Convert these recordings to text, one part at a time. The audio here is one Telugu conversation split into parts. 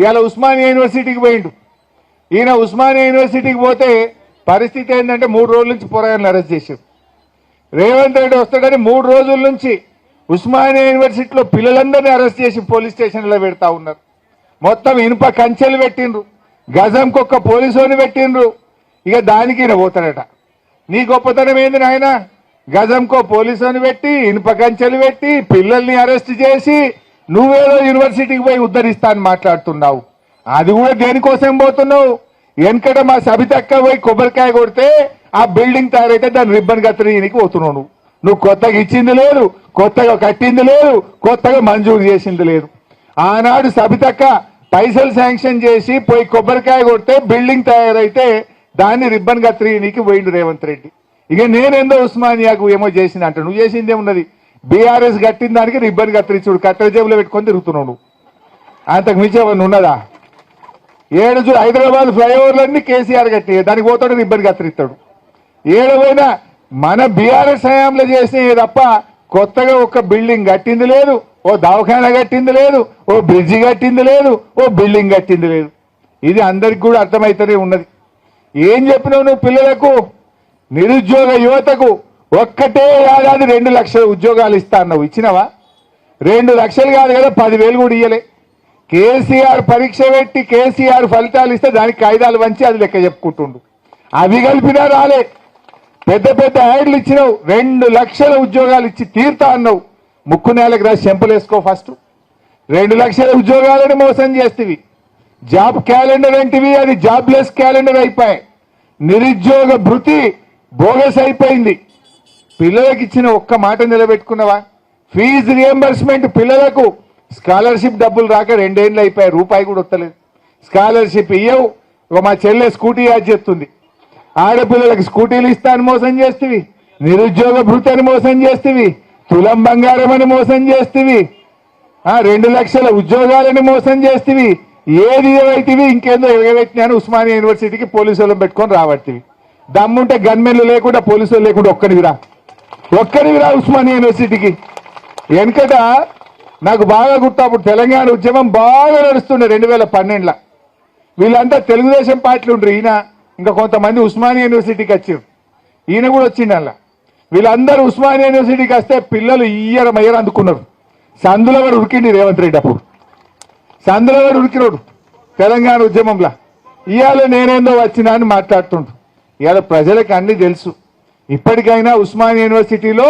ఇవాళ ఉస్మానియా యూనివర్సిటీకి పోయిండు. ఈయన ఉస్మానియా యూనివర్సిటీకి పోతే పరిస్థితి ఏంటంటే 3 రోజుల నుంచి పోరాయాలను అరెస్ట్ చేశారు. రేవంత్ రెడ్డి వస్తాడని 3 రోజుల నుంచి ఉస్మానియా యూనివర్సిటీలో పిల్లలందరినీ అరెస్ట్ చేసి పోలీస్ స్టేషన్లో పెడతా ఉన్నారు. మొత్తం ఇనుప కంచెలు పెట్టిండ్రు, గజంకొక్క పోలీసుని పెట్టిండ్రు. ఇక దానికి ఈయన పోతాడట. నీ గొప్పతనం ఏంది నాయన? గజంకో పోలీసుని పెట్టి ఇనుప కంచెలు పెట్టి పిల్లల్ని అరెస్ట్ చేసి నువ్వేదో యూనివర్సిటీకి పోయి ఉద్ధరిస్తా అని మాట్లాడుతున్నావు. అది కూడా దేనికోసం పోతున్నావు? వెనకట మా సబితక్క పోయి కొబ్బరికాయ కొడితే ఆ బిల్డింగ్ తయారైతే దాన్ని రిబ్బన్ కత్తిరీనికి పోతున్నావు. నువ్వు కొత్తగా ఇచ్చింది లేదు, కొత్తగా కట్టింది లేదు, కొత్తగా మంజూరు చేసింది లేదు. ఆనాడు సబితక్క పైసలు శాంక్షన్ చేసి పోయి కొబ్బరికాయ కొడితే బిల్డింగ్ తయారైతే దాన్ని రిబ్బన్ కత్తిరీనికి పోయిండు రేవంత్ రెడ్డి. ఇక నేనేందో ఉస్మానియాకు ఏమో చేసింది అంట. నువ్వు చేసింది ఏమున్నది? బీఆర్ఎస్ కట్టిన దానికి రిబ్బన్ కత్తిరించుడు కట్టెల జేబులో పెట్టుకొని తిరుగుతున్నావు. నువ్వు అంతకు మించి ఏమన్నా ఉన్నదా? 7 హైదరాబాద్ ఫ్లైఓవర్లన్నీ కేసీఆర్ కట్టి దానికి పోతాడు రిబ్బన్ కత్తిరిస్తాడు. ఏడవైనా మన బీఆర్ఎస్ హయాంలో చేసినవి తప్ప కొత్తగా ఒక బిల్డింగ్ కట్టింది లేదు, ఓ దవాఖానా కట్టింది లేదు, ఓ బ్రిడ్జి కట్టింది లేదు, ఓ బిల్డింగ్ కట్టింది లేదు. ఇది అందరికి కూడా అర్థమైతేనే ఉన్నది. ఏం చెప్పినావు నువ్వు పిల్లలకు? నిరుద్యోగ యువతకు ఒక్కటే ఏడాది 2 లక్షల ఉద్యోగాలు ఇస్తా అన్నావు. ఇచ్చినవా? 2 లక్షలు కాదు కదా, 10,000 కూడా ఇయ్యలే. కేసీఆర్ పరీక్ష పెట్టి కేసీఆర్ ఫలితాలు ఇస్తే దానికి కాయిదాలు వంచి అది లెక్క చెప్పుకుంటుండు. అవి కలిపినా రాలే. పెద్ద పెద్ద యాడ్లు ఇచ్చినావు. 2 లక్షల ఉద్యోగాలు ఇచ్చి తీరుతా అన్నావు. ముక్కు నేలకు రాసి చెంపలేసుకో. ఫస్ట్ 2 లక్షల ఉద్యోగాలను మోసం చేస్తేవి. జాబ్ క్యాలెండర్ అంటివి, అది జాబ్లెస్ క్యాలెండర్ అయిపోయాయి. నిరుద్యోగ భృతి బోగస్ అయిపోయింది. పిల్లలకు ఇచ్చిన ఒక్క మాట నిలబెట్టుకున్నావా? ఫీజు రియంబర్స్మెంట్ పిల్లలకు స్కాలర్షిప్ డబ్బులు రాక 2 ఏళ్ళు అయిపోయాయి, రూపాయి కూడా వస్తలేదు. స్కాలర్షిప్ ఇయ్యవు. మా చెల్లె స్కూటీ యాడ్ చేస్తుంది. ఆడపిల్లలకు స్కూటీలు ఇస్తాను మోసం చేస్తేవి, నిరుద్యోగ భృతి అని మోసం చేస్తేవి, తులం బంగారం అని మోసం చేస్తేవి, 2 లక్షల ఉద్యోగాలని మోసం చేస్తేవి. ఏది ఏవైతివి ఇంకేందో ఎగబెట్టినాను ఉస్మానియా యూనివర్సిటీకి పోలీసులను పెట్టుకొని రాబట్టివి. దమ్ముంటే గన్మెన్లు లేకుండా పోలీసులు లేకుండా ఒక్కడివి రా ఉస్మానియా యూనివర్సిటీకి. వెనకట నాకు బాగా గుర్తు, అప్పుడు తెలంగాణ ఉద్యమం బాగా నడుస్తుండే 2012లో. వీళ్ళంతా తెలుగుదేశం పార్టీలు ఉండరు. ఈయన ఇంకా కొంతమంది ఉస్మానియా యూనివర్సిటీకి వచ్చారు. ఈయన కూడా వచ్చిండు అలా. వీళ్ళందరూ ఉస్మానియా యూనివర్సిటీకి వస్తే పిల్లలు మయ్యర అందుకున్నారు. సందులో వాడు ఉరికిండి రేవంత్ రెడ్డి. అప్పుడు సందులో వాడు ఉరికినోడు తెలంగాణ ఉద్యమంలో. ఇవాళ నేనేందో వచ్చినా అని మాట్లాడుతుండు. ఇవాళ ప్రజలకు అన్ని తెలుసు. ఇప్పటికైనా ఉస్మానియా యూనివర్సిటీలో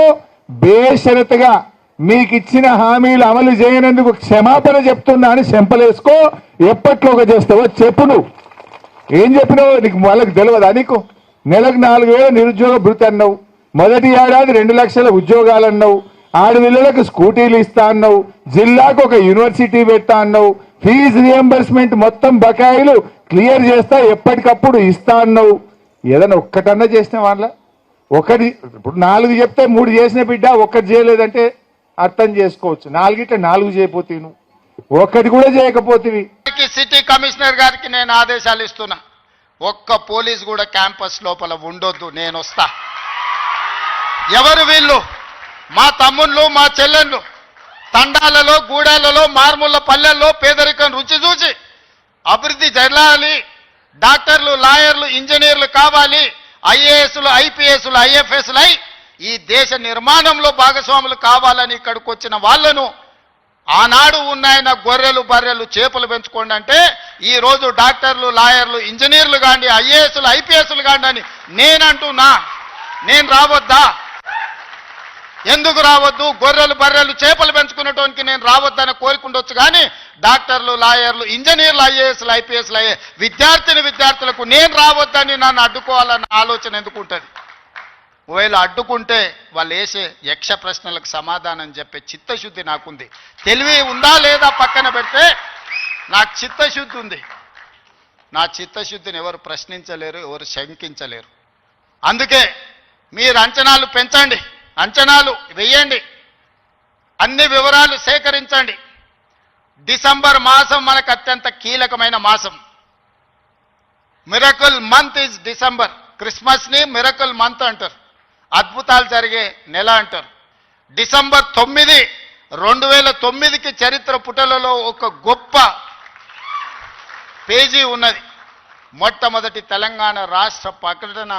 బేషరతుగా మీకు ఇచ్చిన హామీలు అమలు చేయనందుకు క్షమాపణ చెప్తున్నా అని చెంపలేసుకో. ఎప్పట్లోగా చేస్తావో చెప్పు. నువ్వు ఏం చెప్పినావు? నీకు వాళ్ళకి తెలియదా? నీకు నెలకు 4,000 నిరుద్యోగ భృతి అన్నావు. మొదటి ఏడాది 2 లక్షల ఉద్యోగాలు అన్నావు. ఆడపిల్లలకు స్కూటీలు ఇస్తా అన్నావు. జిల్లాకు ఒక యూనివర్సిటీ పెట్టా అన్నావు. ఫీజు రియంబర్స్మెంట్ మొత్తం బకాయిలు క్లియర్ చేస్తా, ఎప్పటికప్పుడు ఇస్తా అన్నావు. ఏదైనా ఒక్కటన్నా చేసిన వాళ్ళ ఒకటి. ఇప్పుడు 4 చెప్తే 3 చేసిన బిడ్డ, ఒక్కటి చేయలేదంటే అర్థం చేసుకోవచ్చు. 4 చేయకపోతే నువ్వు ఒక్కటి కూడా చేయకపోతేవి. సిటీ కమిషనర్ గారికి నేను ఆదేశాలు ఇస్తున్నా, ఒక్క పోలీస్ కూడా క్యాంపస్ లోపల ఉండొద్దు. నేను వస్తా. ఎవరు వీళ్ళు? మా తమ్ముళ్ళు, మా చెల్లెళ్ళు తండాలలో, గూడాలలో, మారుమూల పల్లెల్లో పేదరికం రుచి చూసి అభివృద్ధి జరగాలి, డాక్టర్లు, లాయర్లు, ఇంజనీర్లు కావాలి, ఐఏఎస్లు, ఐపీఎస్లు, ఐఎఫ్ఎస్లు అయి ఈ దేశ నిర్మాణంలో భాగస్వాములు కావాలని ఇక్కడికి వచ్చిన వాళ్ళను ఆనాడు ఉన్నాయన గొర్రెలు, బర్రెలు, చేపలు పెంచుకోండి అంటే ఈ రోజు డాక్టర్లు, లాయర్లు, ఇంజనీర్లు కాండి, ఐఏఎస్లు, ఐపీఎస్లు కాండి అని నేనంటున్నా. నేను రావద్దా? ఎందుకు రావద్దు? గొర్రెలు, బర్రెలు, చేపలు పెంచుకునేటోనికి నేను రావద్దని కోరుకుండొచ్చు. కానీ డాక్టర్లు, లాయర్లు, ఇంజనీర్లు, ఐఏఎస్లు, ఐపీఎస్లు అయ్యే విద్యార్థులకు నేను రావద్దని నన్ను అడ్డుకోవాలన్న ఆలోచన ఎందుకు ఉంటుంది? ఒకవేళ అడ్డుకుంటే వాళ్ళు వేసే యక్ష ప్రశ్నలకు సమాధానం చెప్పే చిత్తశుద్ధి నాకుంది. తెలివి ఉందా లేదా పక్కన పెడితే నాకు చిత్తశుద్ధి ఉంది. నా చిత్తశుద్ధిని ఎవరు ప్రశ్నించలేరు, ఎవరు శంకించలేరు. అందుకే మీరు అంచనాలు పెంచండి, అంచనాలు వేయండి, అన్ని వివరాలు సేకరించండి. డిసెంబర్ మాసం మనకు అత్యంత కీలకమైన మాసం. Miracle month is December. క్రిస్మస్ని మిరకల్ మంత్ అంటారు, అద్భుతాలు జరిగే నెల అంటారు. డిసెంబర్ 9, 2009కి చరిత్ర పుటలలో ఒక గొప్ప పేజీ ఉన్నది. మొట్టమొదటి తెలంగాణ రాష్ట్ర ప్రకటన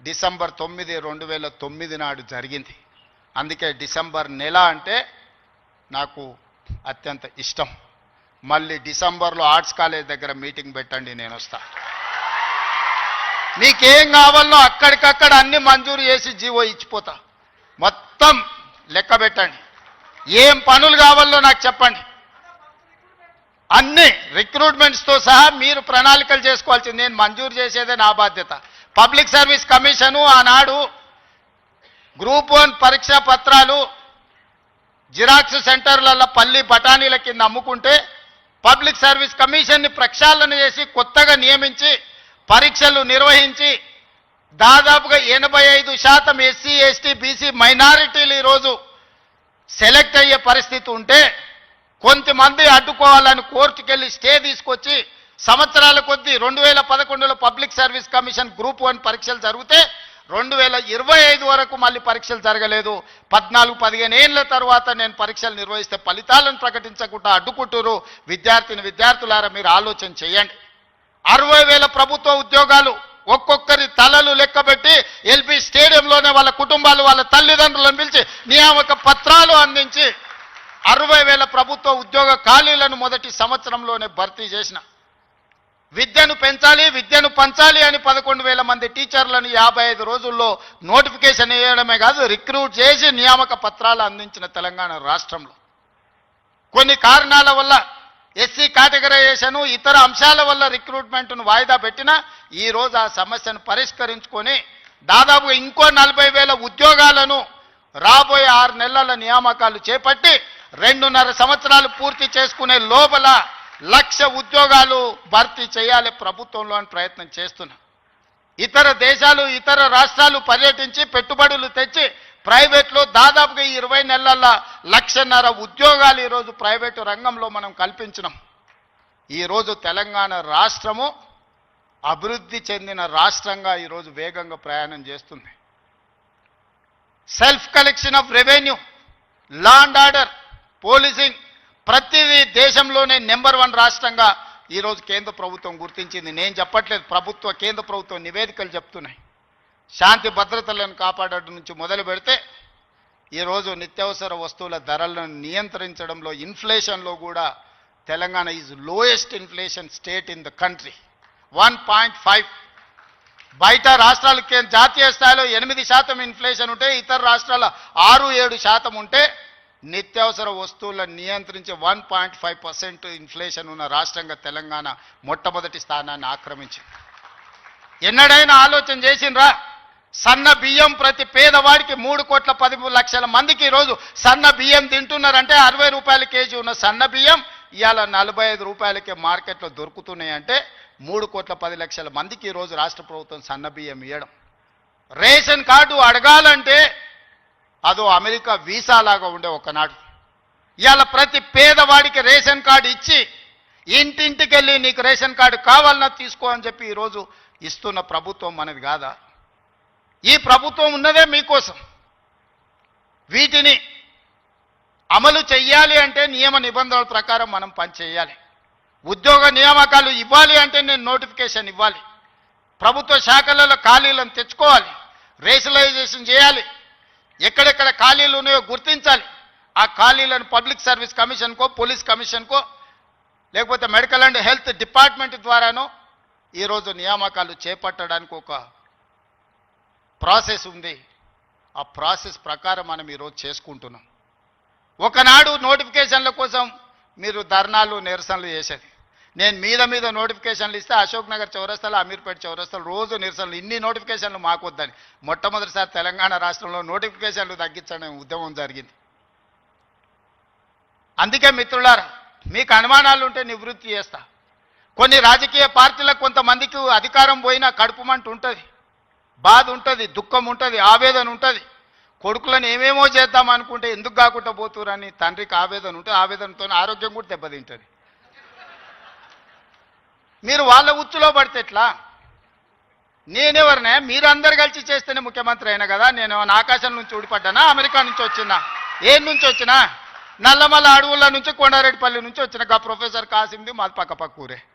డిసెంబర్ 9, 2009 నాడు జరిగింది. అందుకే డిసెంబర్ నెల అంటే నాకు అత్యంత ఇష్టం. మళ్ళీ డిసెంబర్లో ఆర్ట్స్ కాలేజ్ దగ్గర మీటింగ్ పెట్టండి, నేను వస్తా. మీకేం కావాలో అక్కడికక్కడ అన్ని మంజూరు చేసి జీవో ఇచ్చిపోతా. మొత్తం లెక్క పెట్టండి. ఏం పనులు కావాలో నాకు చెప్పండి. అన్ని రిక్రూట్మెంట్స్తో సహా మీరు ప్రణాళికలు చేసుకోవాల్సింది. నేను మంజూరు చేసేదే నా బాధ్యత. పబ్లిక్ సర్వీస్ కమిషను ఆనాడు గ్రూప్ 1 పరీక్షా పత్రాలు జిరాక్స్ సెంటర్లలో పల్లి బఠానీల కింద అమ్ముకుంటే పబ్లిక్ సర్వీస్ కమిషన్ని ప్రక్షాళన చేసి కొత్తగా నియమించి పరీక్షలు నిర్వహించి దాదాపుగా 85% ఎస్సీ, ఎస్టీ, బీసీ మైనారిటీలు ఈరోజు సెలెక్ట్ అయ్యే పరిస్థితి ఉంటే కొంతమంది అడ్డుకోవాలని కోర్టుకెళ్ళి స్టే తీసుకొచ్చి సంవత్సరాల కొద్దీ 2011లో పబ్లిక్ సర్వీస్ కమిషన్ గ్రూప్ 1 పరీక్షలు జరిగితే 2025 వరకు మళ్ళీ పరీక్షలు జరగలేదు. 14-15 ఏళ్ల తర్వాత నేను పరీక్షలు నిర్వహిస్తే ఫలితాలను ప్రకటించకుండా అడ్డుకుంటారు. విద్యార్థులారా మీరు ఆలోచన చేయండి. 60,000 ప్రభుత్వ ఉద్యోగాలు ఒక్కొక్కరి తలలు లెక్కబెట్టి ఎల్బీ స్టేడియంలోనే వాళ్ళ కుటుంబాలు వాళ్ళ తల్లిదండ్రులను పిలిచి నియామక పత్రాలు అందించి 60,000 ప్రభుత్వ ఉద్యోగ ఖాళీలను మొదటి సంవత్సరంలోనే భర్తీ చేసిన. విద్యను పెంచాలి, విద్యను పంచాలి అని 11,000 మంది టీచర్లను 55 రోజుల్లో నోటిఫికేషన్ వేయడమే కాదు, రిక్రూట్ చేసి నియామక పత్రాలు అందించిన తెలంగాణ రాష్ట్రంలో. కొన్ని కారణాల వల్ల ఎస్సీ కేటగరైజేషన్ ఇతర అంశాల వల్ల రిక్రూట్మెంట్ను వాయిదా పెట్టినా ఈరోజు ఆ సమస్యను పరిష్కరించుకొని దాదాపు ఇంకో 40,000 ఉద్యోగాలను రాబోయే 6 నెలల నియామకాలు చేపట్టి 2.5 సంవత్సరాలు పూర్తి చేసుకునే లోపల 1,00,000 ఉద్యోగాలు భర్తీ చేయాలి ప్రభుత్వంలో అని ప్రయత్నం చేస్తున్నా. ఇతర దేశాలు, ఇతర రాష్ట్రాలు పర్యటించి పెట్టుబడులు తెచ్చి ప్రైవేట్లో దాదాపుగా 20 నెలల 1,50,000 ఉద్యోగాలు ఈరోజు ప్రైవేటు రంగంలో మనం కల్పించినాం. ఈరోజు తెలంగాణ రాష్ట్రము అభివృద్ధి చెందిన రాష్ట్రంగా ఈరోజు వేగంగా ప్రయాణం చేస్తుంది. Self collection of revenue, law and order, policing ప్రతిదీ దేశంలోనే నెంబర్ 1 రాష్ట్రంగా ఈరోజు కేంద్ర ప్రభుత్వం గుర్తించింది. నేను చెప్పట్లేదు, కేంద్ర ప్రభుత్వం నివేదికలు చెప్తున్నాయి. శాంతి భద్రతలను కాపాడడం నుంచి మొదలు పెడితే ఈరోజు నిత్యావసర వస్తువుల ధరలను నియంత్రించడంలో ఇన్ఫ్లేషన్లో కూడా Telangana is lowest inflation state in the country. 1.5. బయట రాష్ట్రాలకి జాతీయ స్థాయిలో 8% ఇన్ఫ్లేషన్ ఉంటే ఇతర రాష్ట్రాల 6-7% ఉంటే నిత్యావసర వస్తువులను నియంత్రించి 1.5% ఇన్ఫ్లేషన్ ఉన్న రాష్ట్రంగా తెలంగాణ మొట్టమొదటి స్థానాన్ని ఆక్రమించింది. ఎన్నడైనా ఆలోచన చేసిండ్రా? సన్న బియ్యం ప్రతి పేదవాడికి 3,10,00,000 మందికి ఈరోజు సన్న బియ్యం తింటున్నారంటే 60 రూపాయల కేజీ ఉన్న సన్న బియ్యం ఇవాళ 45 రూపాయలకే మార్కెట్లో దొరుకుతున్నాయి. అంటే 3,10,00,000 మందికి ఈరోజు రాష్ట్ర ప్రభుత్వం సన్న బియ్యం ఇవ్వడం. రేషన్ కార్డు అడగాలంటే అదో అమెరికా వీసా లాగా ఉండే ఒకనాడు. ఇవాళ ప్రతి పేదవాడికి రేషన్ కార్డు ఇచ్చి ఇంటింటికి వెళ్ళి నీకు రేషన్ కార్డు కావాలన్నా తీసుకో అని చెప్పి ఈరోజు ఇస్తున్న ప్రభుత్వం మనది కాదా? ఈ ప్రభుత్వం ఉన్నదే మీకోసం. వీటిని అమలు చెయ్యాలి అంటే నియమ నిబంధనల ప్రకారం మనం పనిచేయాలి. ఉద్యోగ నియామకాలు ఇవ్వాలి అంటే నేను నోటిఫికేషన్ ఇవ్వాలి. ప్రభుత్వ శాఖలలో ఖాళీలను తెచ్చుకోవాలి, రేషనలైజేషన్ చేయాలి, ఎక్కడెక్కడ ఖాళీలు ఉన్నాయో గుర్తించాలి. ఆ ఖాళీలను పబ్లిక్ సర్వీస్ కమిషన్కో, పోలీస్ కమిషన్కో, లేకపోతే మెడికల్ అండ్ హెల్త్ డిపార్ట్మెంట్ ద్వారానో ఈరోజు నియామకాలు చేపట్టడానికి ఒక ప్రాసెస్ ఉంది. ఆ ప్రాసెస్ ప్రకారం మనం ఈరోజు చేసుకుంటున్నాం. ఒకనాడు నోటిఫికేషన్ల కోసం మీరు ధర్నాలు, నిరసనలు చేసేది. నేను మీద నోటిఫికేషన్లు ఇస్తే అశోక్ నగర్ చౌరస్తాలో, అమీర్పేట చౌరస్తాలో రోజు నిరసనలు. ఇన్ని నోటిఫికేషన్లు మాకు వద్దని మొట్టమొదటిసారి తెలంగాణ రాష్ట్రంలో నోటిఫికేషన్లు తగ్గించడం ఉద్యమం జరిగింది. అందుకే మిత్రులారా, మీకు అనుమానాలు ఉంటే నివృత్తి చేస్తా. కొన్ని రాజకీయ పార్టీలకు కొంతమందికి అధికారం పోయినా కడుపుమంట ఉంటుంది, బాధ ఉంటుంది, దుఃఖం ఉంటుంది, ఆవేదన ఉంటుంది. కొడుకులను ఏమేమో చేద్దాం అనుకుంటే ఎందుకు కాకుండా పోతురని తండ్రికి ఆవేదన ఉంటే ఆవేదనతో ఆరోగ్యం కూడా దెబ్బతింటుంది. మీరు వాళ్ళ ఉచ్చులో పడితే ఎట్లా? నేనెవరినే? మీరు అందరు కలిసి చేస్తేనే ముఖ్యమంత్రి అయినా కదా. నేను ఆకాశం నుంచి ఊడిపడ్డానా? అమెరికా నుంచి వచ్చినా? ఏ నుంచి వచ్చినా? నల్లమల్ల అడవుల నుంచి, కొండారెడ్డిపల్లి నుంచి వచ్చిన ప్రొఫెసర్ కాసింది మాది పక్క ఊరే.